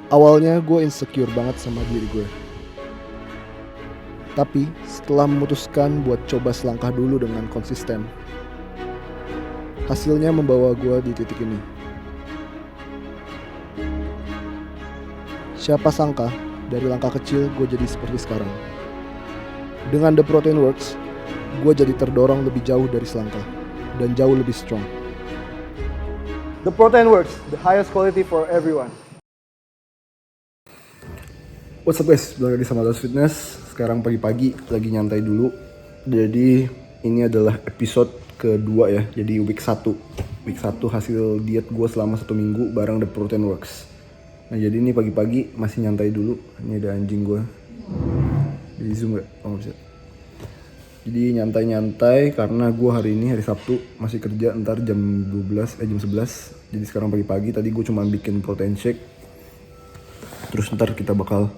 Awalnya gue insecure banget sama diri gue. Tapi setelah memutuskan buat coba selangkah dulu dengan konsisten, hasilnya membawa gue di titik ini. Siapa sangka dari langkah kecil gue jadi seperti sekarang. Dengan The Protein Works, gue jadi terdorong lebih jauh dari selangkah dan jauh lebih strong. The Protein Works, the highest quality for everyone. What's up guys, balik lagi sama Dos Fitness. Sekarang pagi-pagi lagi nyantai dulu. Jadi ini adalah episode kedua ya. Jadi week 1 hasil diet gue selama 1 minggu bareng The Protein Works. Nah jadi ini pagi-pagi masih nyantai dulu. Ini ada anjing gue. Jadi zoom gak? Oh bisa. Jadi nyantai-nyantai karena gue hari ini hari Sabtu masih kerja ntar jam 11. Jadi sekarang pagi-pagi tadi gue cuma bikin protein shake. Terus ntar kita bakal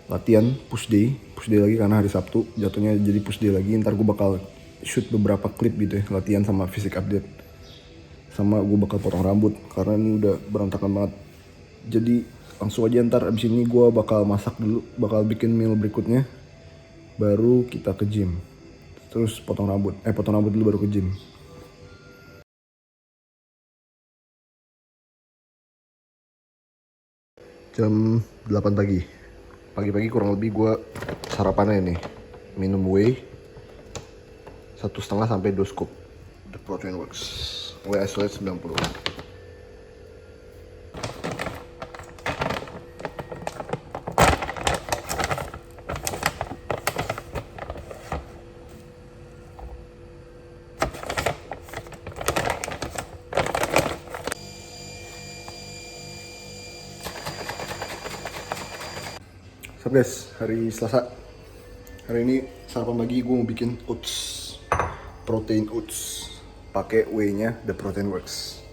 latihan push day lagi karena hari Sabtu jatuhnya jadi push day lagi. Ntar gue bakal shoot beberapa klip gitu ya, latihan sama fisik update. Sama gue bakal potong rambut karena ini udah berantakan banget. Jadi langsung aja ntar abis ini gue bakal masak dulu, bakal bikin meal berikutnya. Baru kita ke gym. Terus potong rambut dulu baru ke gym. Jam 8 pagi. Pagi-pagi kurang lebih gue sarapannya ini minum whey 1,5 sampai 2 scoop The Protein Works whey isolate 90. So guys, hari Selasa. Hari ini sarapan pagi gue mau bikin oats, protein oats, pakai whey-nya The Protein Works.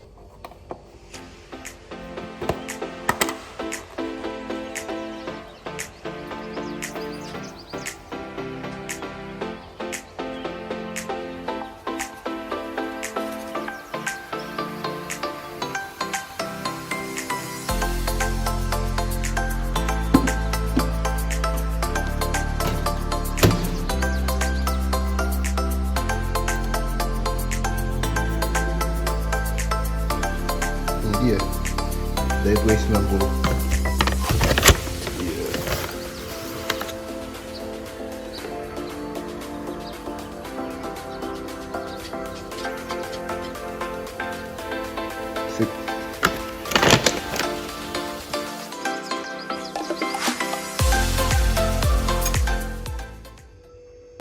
Ini dia, diet whey 90. Sip.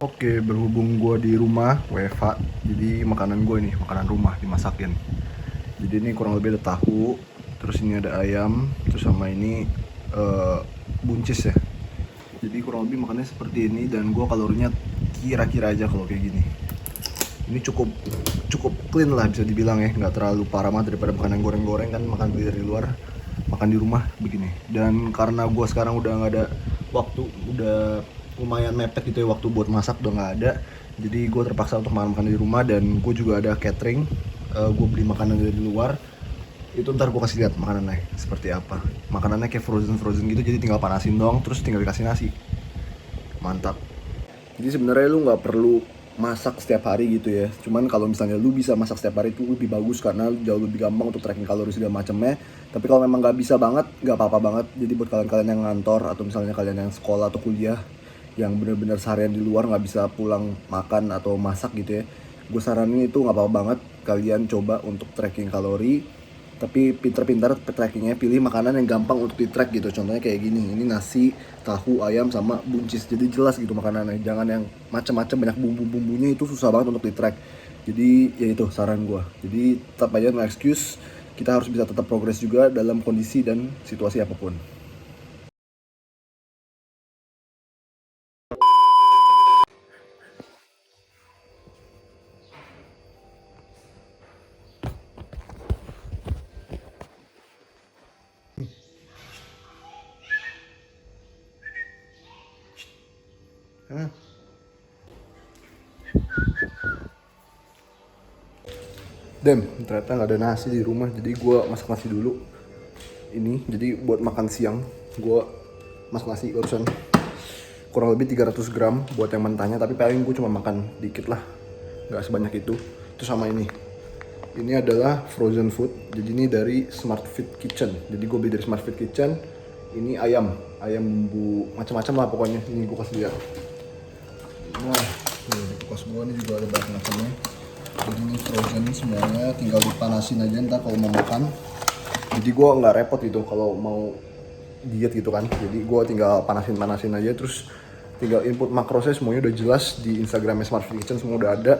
Oke, berhubung gue di rumah WFH, jadi makanan gue ini makanan rumah dimasakin. Jadi ini kurang lebih ada tahu, terus ini ada ayam, terus sama ini buncis ya. Jadi kurang lebih makannya seperti ini dan gue kalorinya kira-kira aja kalau kayak gini. Ini cukup clean lah bisa dibilang ya, nggak terlalu parah banget daripada makanan goreng-goreng kan, makan beli dari luar, makan di rumah begini. Dan karena gue sekarang udah nggak ada waktu, udah lumayan mepet gitu ya waktu buat masak udah nggak ada. Jadi gue terpaksa untuk makan di rumah dan gue juga ada catering. Gue beli makanan dari luar. Itu ntar gue kasih lihat makanannya seperti apa. Makanannya kayak frozen gitu, jadi tinggal panasin doang terus tinggal dikasih nasi. Mantap. Jadi sebenarnya lu nggak perlu masak setiap hari gitu ya. Cuman kalau misalnya lu bisa masak setiap hari itu lebih bagus karena jauh lebih gampang untuk tracking kalori segala macamnya. Tapi kalau memang nggak bisa banget, nggak apa-apa banget. Jadi buat kalian-kalian yang ngantor atau misalnya kalian yang sekolah atau kuliah yang benar-benar seharian di luar nggak bisa pulang makan atau masak gitu ya, gue saranin itu nggak apa-apa banget kalian coba untuk tracking kalori. Tapi pintar-pintar trackingnya, pilih makanan yang gampang untuk di track gitu. Contohnya kayak gini, ini nasi, tahu, ayam, sama buncis. Jadi jelas gitu makanannya, jangan yang macam-macam banyak bumbu-bumbunya, itu susah banget untuk di track. Jadi ya itu saran gue. Jadi tetap aja no excuse, kita harus bisa tetap progres juga dalam kondisi dan situasi apapun. Ternyata nggak ada nasi di rumah, jadi gue masak nasi dulu. ini. Jadi buat makan siang gue masak nasi barusan. Kurang lebih 300 gram buat yang mentahnya, tapi paling gue cuma makan dikit lah, nggak sebanyak itu. Terus sama ini adalah frozen food. Jadi ini dari Smart Fit Kitchen. Jadi gue beli dari Smart Fit Kitchen. Ini ayam bumbu macam-macam lah pokoknya. Ini gue kasih lihat. Nah, di kulkas gue ini juga ada banyak macamnya. Jadi ini frozen semuanya, tinggal dipanasin aja ntar kalau mau makan. Jadi gue nggak repot gitu kalau mau diet gitu kan. Jadi gue tinggal panasin aja, terus tinggal input makrosnya semuanya udah jelas di Instagramnya Smart Fit Kitchen, semua udah ada.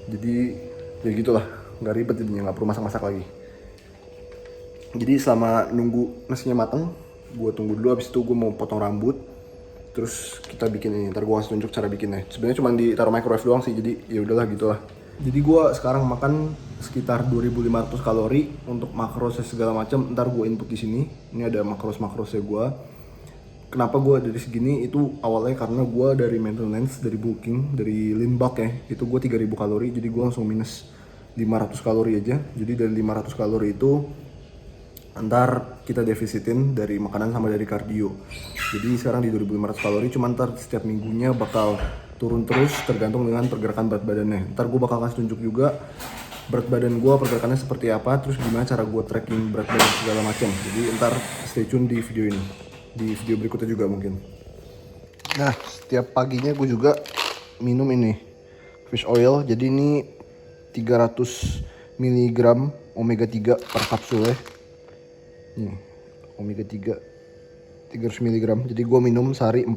Jadi ya gitulah, nggak ribet jadinya, nggak perlu masak-masak lagi. Jadi selama nunggu nasinya mateng, gue tunggu dulu. Habis itu gue mau potong rambut, terus kita bikin ini. Ntar gue kasih tunjuk cara bikinnya. Sebenarnya cuma ditaruh microwave doang sih, jadi ya udahlah gitulah. Jadi gue sekarang makan sekitar 2.500 kalori untuk makrosnya segala macam. Ntar gue input di sini. Ini ada makrosnya gue. Kenapa gue dari segini? Itu awalnya karena gue dari maintenance, dari bulking, dari lean bulk ya. Itu gue 3.000 kalori, jadi gue langsung minus 500 kalori aja. Jadi dari 500 kalori itu ntar kita defisitin dari makanan sama dari kardio. Jadi sekarang di 2.500 kalori, cuma ntar setiap minggunya bakal turun terus tergantung dengan pergerakan berat badannya. Ntar gue bakal kasih tunjuk juga berat badan gue, pergerakannya seperti apa, terus gimana cara gue tracking berat badan segala macam. Jadi ntar stay tune di video ini, di video berikutnya juga mungkin. Nah, setiap paginya gue juga minum ini fish oil. Jadi ini 300 mg omega 3 per kapsul ya. Nih, omega 3 300 mg. Jadi gue minum sehari 4,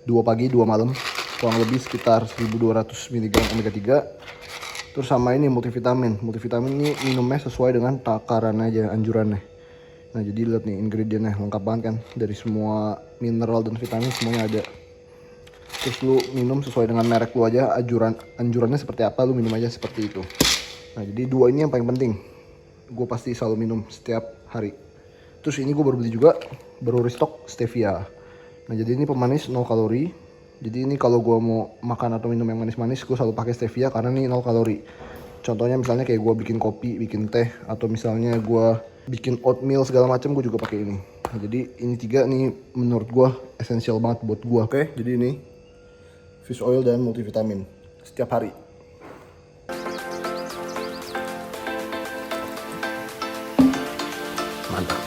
2 pagi 2 malam, kurang lebih sekitar 1200 mg omega 3. Terus sama ini multivitamin ini minumnya sesuai dengan takaran aja, anjurannya. Nah jadi lihat nih ingredientnya lengkap banget kan, dari semua mineral dan vitamin semuanya ada. Terus lu minum sesuai dengan merek lu aja, anjurannya seperti apa lu minum aja seperti itu. Nah jadi 2 ini yang paling penting, gue pasti selalu minum setiap hari. Terus ini gue baru beli juga, baru restock stevia. Nah jadi ini pemanis 0 kalori. Jadi ini kalau gue mau makan atau minum yang manis-manis, gue selalu pakai stevia karena ini 0 kalori. Contohnya misalnya kayak gue bikin kopi, bikin teh, atau misalnya gue bikin oatmeal segala macam, gue juga pakai ini. Nah, jadi ini 3 nih menurut gue esensial banget buat gue. Oke, jadi ini fish oil dan multivitamin setiap hari. Mantap.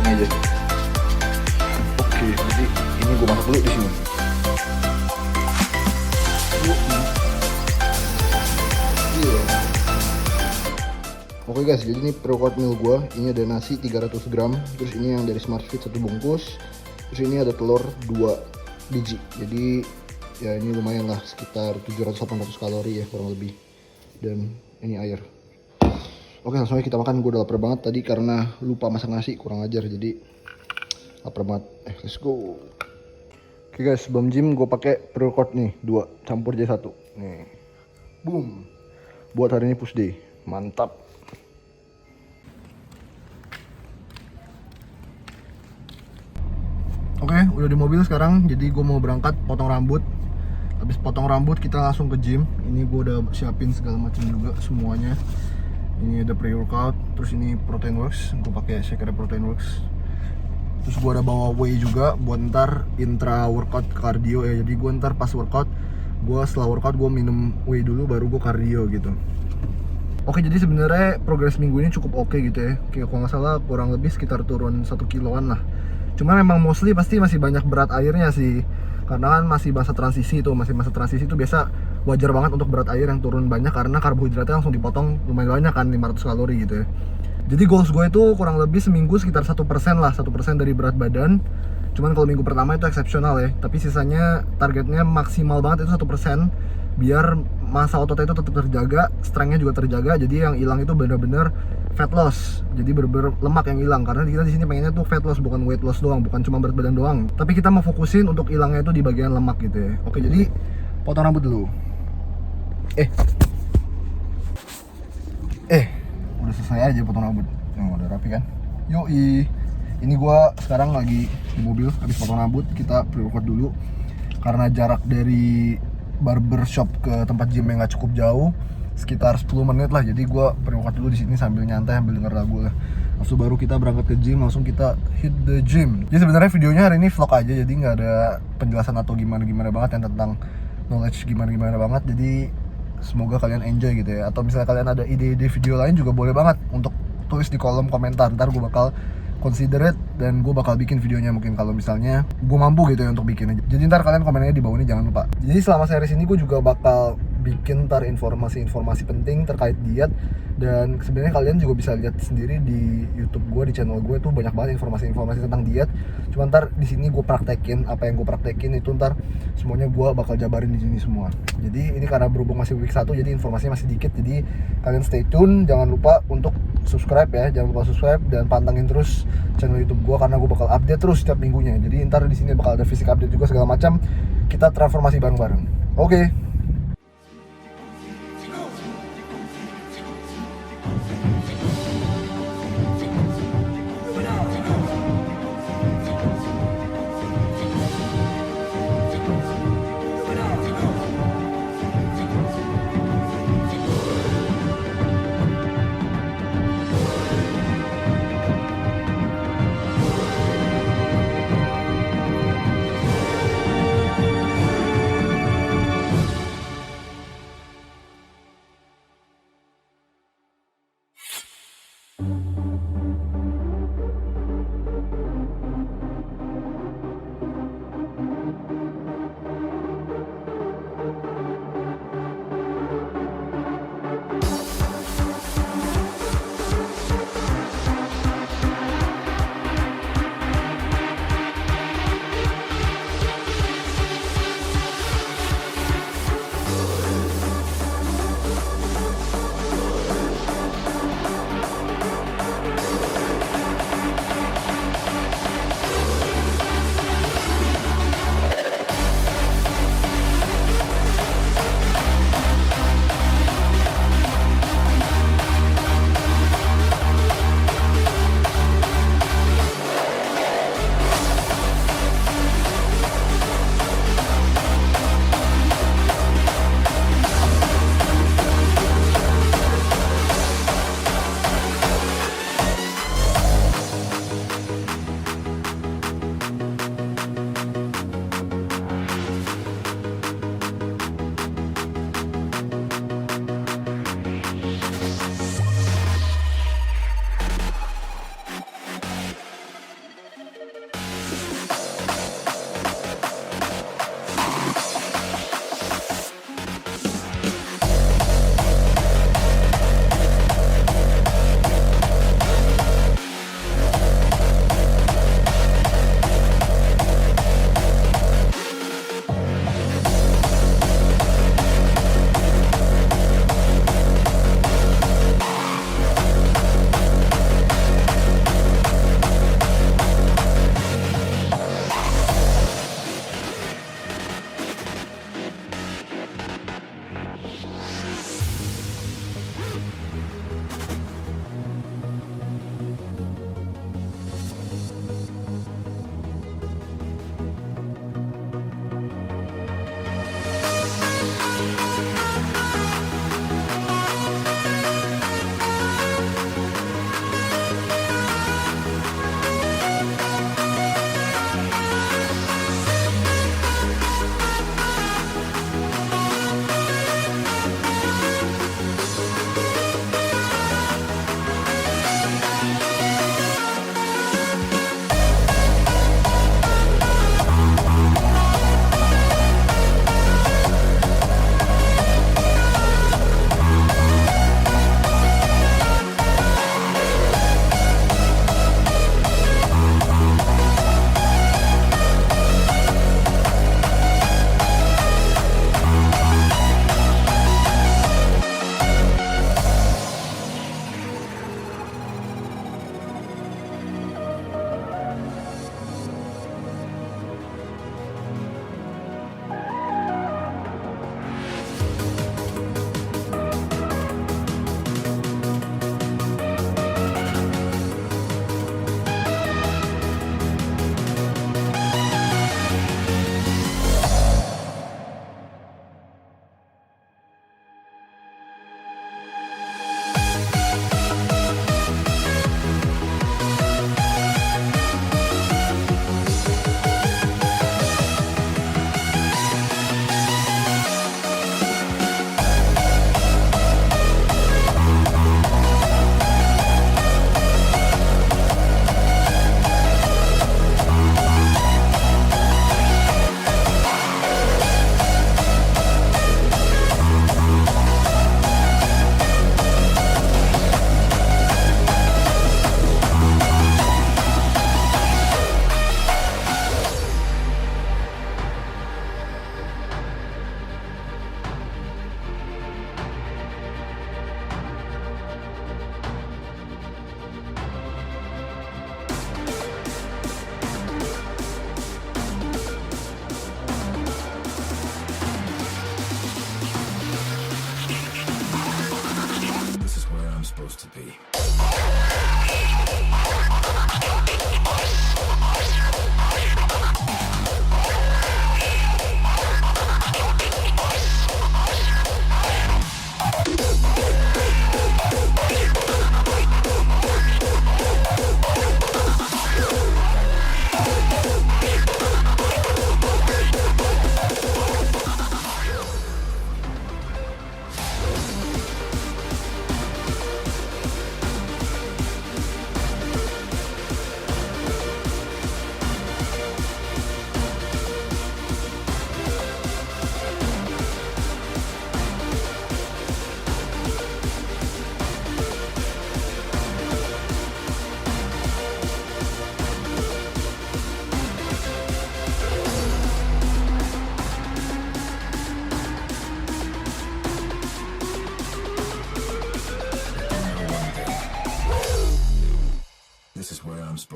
Aja. Oke, jadi ini gue masak dulu di sini. Oke guys, jadi ini pre-workout meal gue. Ini ada nasi 300 gram, terus ini yang dari Smart Fit 1 bungkus, terus ini ada telur 2 biji. Jadi ya ini lumayan lah, sekitar 700-800 kalori ya kurang lebih. Dan ini air. Oke, langsung aja kita makan. Gue udah lapar banget tadi karena lupa masak nasi, kurang ajar, jadi lapar banget. Let's go. Oke guys, sebelum gym gue pakai pre-workout nih 2 campur jadi 1. Nih, boom. Buat hari ini push day, mantap. Oke, udah di mobil sekarang. Jadi gue mau berangkat potong rambut. Habis potong rambut kita langsung ke gym. Ini gue udah siapin segala macam juga semuanya. Ini ada pre-workout, terus ini Protein Works, gue pakai shaker Protein Works. Terus gue ada bawa whey juga buat ntar intra workout cardio ya. Jadi gue ntar pas workout, setelah workout gue minum whey dulu, baru gue cardio gitu. Oke, jadi sebenarnya progres minggu ini cukup oke gitu ya. Kayak kalau nggak salah kurang lebih sekitar turun 1 kiloan lah. Cuma memang mostly pasti masih banyak berat airnya sih. Karena kan masih masa transisi itu, biasa wajar banget untuk berat air yang turun banyak karena karbohidratnya langsung dipotong lumayan banyak kan, 500 kalori gitu ya. Jadi goals gue itu kurang lebih seminggu sekitar 1% lah, 1% dari berat badan. Cuman kalau minggu pertama itu eksepsional ya, tapi sisanya targetnya maksimal banget itu 1%, biar masa ototnya itu tetap terjaga, strength-nya juga terjaga. Jadi yang hilang itu benar-benar fat loss, jadi bener-bener lemak yang hilang. Karena kita di sini pengennya tuh fat loss, bukan weight loss doang, bukan cuma berat badan doang. Tapi kita mau fokusin untuk hilangnya itu di bagian lemak gitu ya. Oke, jadi potong rambut dulu. Udah selesai aja potong rambut. Udah rapi kan? Yoi. Ini gua sekarang lagi di mobil habis potong rambut. Kita pre-workout dulu karena jarak dari barbershop ke tempat gym yang nggak cukup jauh, sekitar 10 menit lah. Jadi gua pre-workout dulu di sini sambil nyantai, sambil denger lagu lah. Langsung baru kita berangkat ke gym, langsung kita hit the gym. Jadi sebenarnya videonya hari ini vlog aja, jadi nggak ada penjelasan atau gimana banget yang tentang knowledge gimana banget. Jadi semoga kalian enjoy gitu ya. Atau misalnya kalian ada ide-ide video lain juga boleh banget untuk tulis di kolom komentar. Ntar gue bakal considerate dan gue bakal bikin videonya mungkin kalau misalnya gue mampu gitu ya untuk bikin aja. Jadi ntar kalian komennya di bawah ini jangan lupa. Jadi selama series ini gue juga bakal bikin ntar informasi-informasi penting terkait diet, dan sebenarnya kalian juga bisa lihat sendiri di YouTube gue, di channel gue tuh banyak banget informasi-informasi tentang diet. Cuma ntar di sini gue praktekin apa yang gue praktekin itu, ntar semuanya gue bakal jabarin di sini semua. Jadi ini karena berhubung masih week 1 jadi informasinya masih dikit, jadi kalian stay tune. Jangan lupa untuk subscribe ya, jangan lupa subscribe dan pantengin terus channel YouTube gue karena gue bakal update terus setiap minggunya. Jadi ntar di sini bakal ada fisik update juga segala macam. Kita transformasi bareng-bareng. Oke.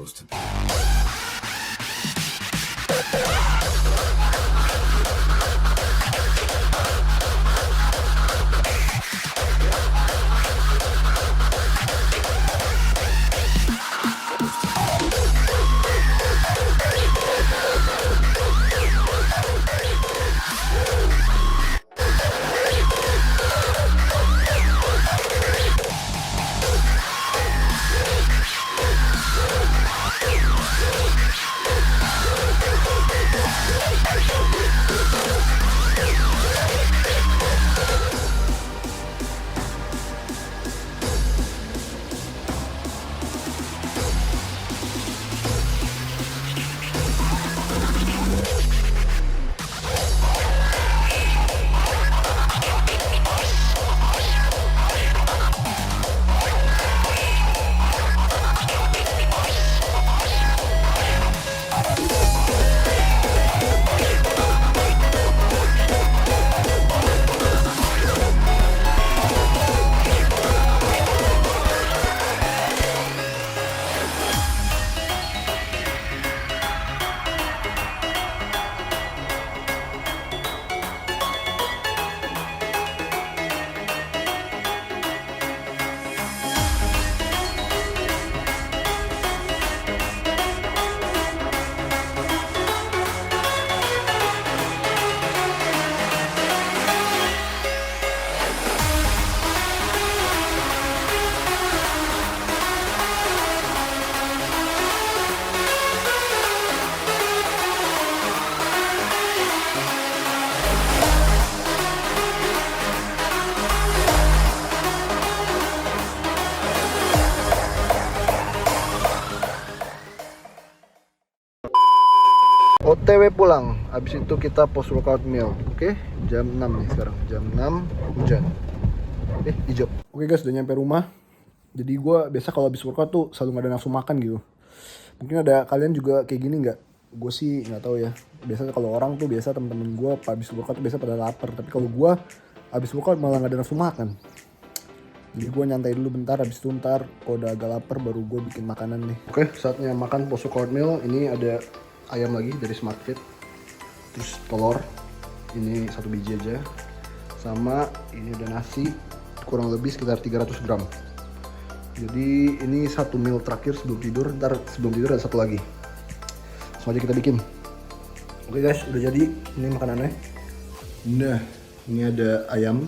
toasted. OTW pulang, habis itu kita post workout meal. Oke, jam 6 nih sekarang. Jam 6 hujan. Hijau. Oke guys, udah nyampe rumah. Jadi gue biasa kalau habis workout tuh selalu gak ada nafsu makan gitu. Mungkin ada kalian juga kayak gini nggak? Gue sih nggak tahu ya. Biasanya kalau orang tuh biasa temen-temen gue habis workout tuh biasa pada lapar. Tapi kalau gue habis workout malah gak ada nafsu makan. Jadi gue nyantai dulu bentar, habis itu ntar kalau udah agak lapar baru gue bikin makanan nih. Oke, saatnya makan post workout meal. Ini ada ayam lagi dari Smart Fit, terus telur ini 1 biji aja, sama ini ada nasi kurang lebih sekitar 300 gram. Jadi ini satu meal terakhir sebelum tidur. Ntar sebelum tidur ada satu lagi, langsung aja kita bikin. Oke guys, udah jadi ini makanannya. Nah, ini ada ayam,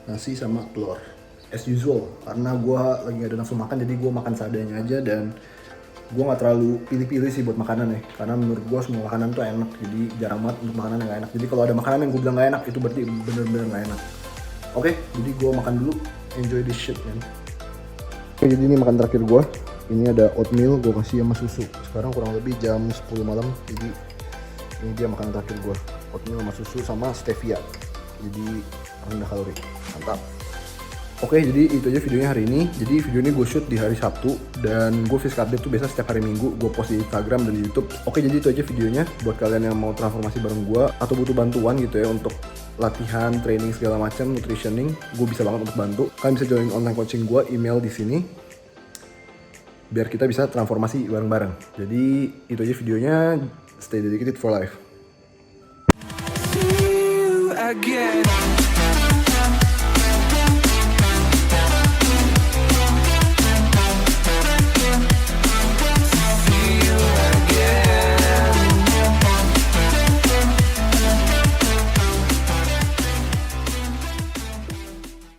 nasi sama telur as usual, karena gue lagi gak ada nafsu makan jadi gue makan seadanya aja. Dan gue gak terlalu pilih-pilih sih buat makanan ya, karena menurut gue semua makanan tuh enak, jadi jarang banget untuk makanan yang gak enak. Jadi kalau ada makanan yang gue bilang gak enak, itu berarti bener-bener gak enak. Oke, jadi gue makan dulu, enjoy this shit man. Oke, jadi ini makan terakhir gue. Ini ada oatmeal, gue kasih sama susu. Sekarang kurang lebih jam 10 malam, jadi ini dia makanan terakhir gue. Oatmeal sama susu sama stevia, jadi rendah kalori, mantap. Oke, jadi itu aja videonya hari ini. Jadi video ini gue shoot di hari Sabtu, dan gue physical update tuh biasa setiap hari Minggu gue post di Instagram dan di YouTube. Oke, jadi itu aja videonya. Buat kalian yang mau transformasi bareng gue atau butuh bantuan gitu ya untuk latihan, training segala macam, nutritioning, gue bisa banget untuk bantu. Kalian bisa join online coaching gue, email di sini, biar kita bisa transformasi bareng-bareng. Jadi itu aja videonya. Stay dedicated for life. Again.